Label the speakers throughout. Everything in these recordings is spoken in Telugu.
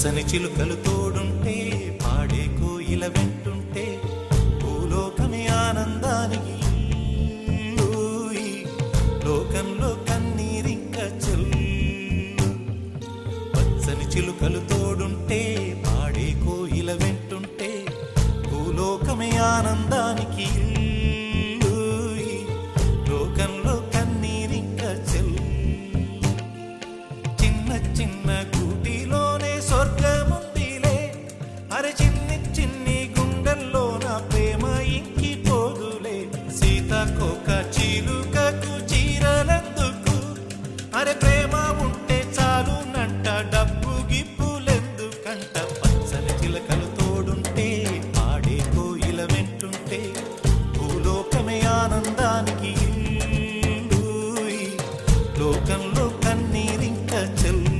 Speaker 1: పచ్చని చిలుకలు తోడుంటే పాడే కోయిల వెంటుంటే భూలోకమే ఆనందానికి లోకంలో కన్నీరింక చెల్లు. పచ్చని చిలుకలు తోడుంటే పాడే కోయిల వెంటుంటే భూలోకమే ఆనందానికి లోకంలో కన్నీరింక చెల్లు. చిన్న చిన్న గూటిలోనే స్వర్గముందిలే, అరే చిన్ని చిన్ని గుండెల్లో నా ప్రేమ ఇంకిపోదులే. సీతాకోక చిలుకకు చీరలెందుకు, అరే ప్రేమ ఉంటే చాలునంట, డబ్బు గిప్పులెందుకంట. పచ్చని చిలకలు తోడుంటే పాడే కోయిల వెంటుంటే భూలోకమే ఆనందానికి లోకంలో కన్నీరింక చెల్లు.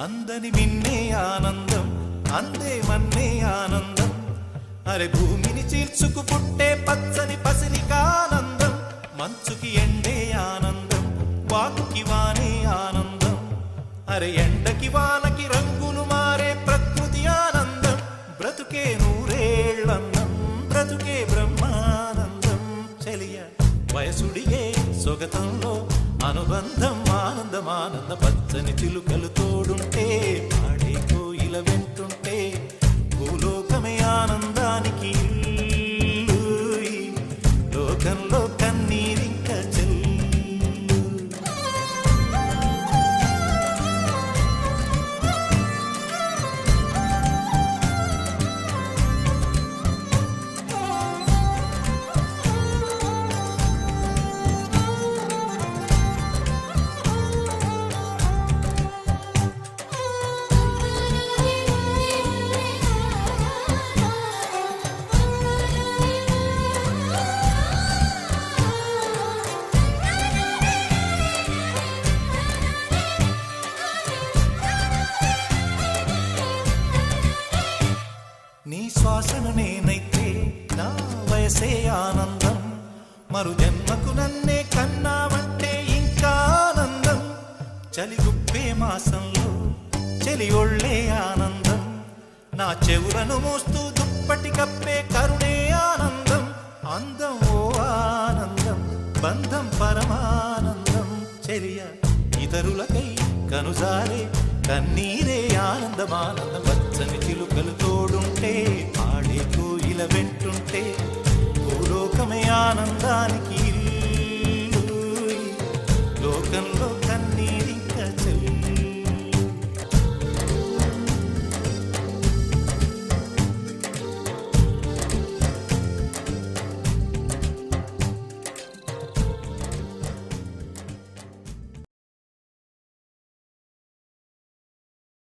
Speaker 1: అందని మిన్నే ఆనందం, అందే మన్నే ఆనందం, అరే భూమిని చీల్చుకు పుట్టే పచ్చని పసిరికానందం. మంచుకి ఎండే ఆనందం, వాకుకి వానే ఆనందం, అరే ఎండకి వానకి రంగులు మారే ప్రకృతి ఆనందం. బ్రతుకే నూరేళ్ళందం, బ్రతుకే బ్రహ్మానందం. చెలియ వయసుడిగే సొగతంలో అనుబంధం ఆనందం ఆనంద. పచ్చని చిలుకలు తోడుంటే పాడే కోయిల వెంటుంటే భూలోకమే ఆనందానికి లోకంలో కన్నీరింక చెల్లు. నీ శ్వాసను నేనైతే నా వయసే ఆనందం, మరు జన్మకు నన్నే కన్నావంటే ఇంకా ఆనందం. చలిగుప్పే మాసంలో చెలి ఒళ్ళే ఆనందం, నా చెవులను మోస్తూ దుప్పటి కప్పే కరుణే ఆనందం. అందం ఓ ఆనందం, బంధం పరమానందం. చెలియ ఇతరులకై కనుజారే కన్నీరే ఆనందమానందం. పచ్చని చిలుకలు తోడుంటే పాడే కోయిల వెంటుంటే భూలోకమే ఆనందానికి లోకంలో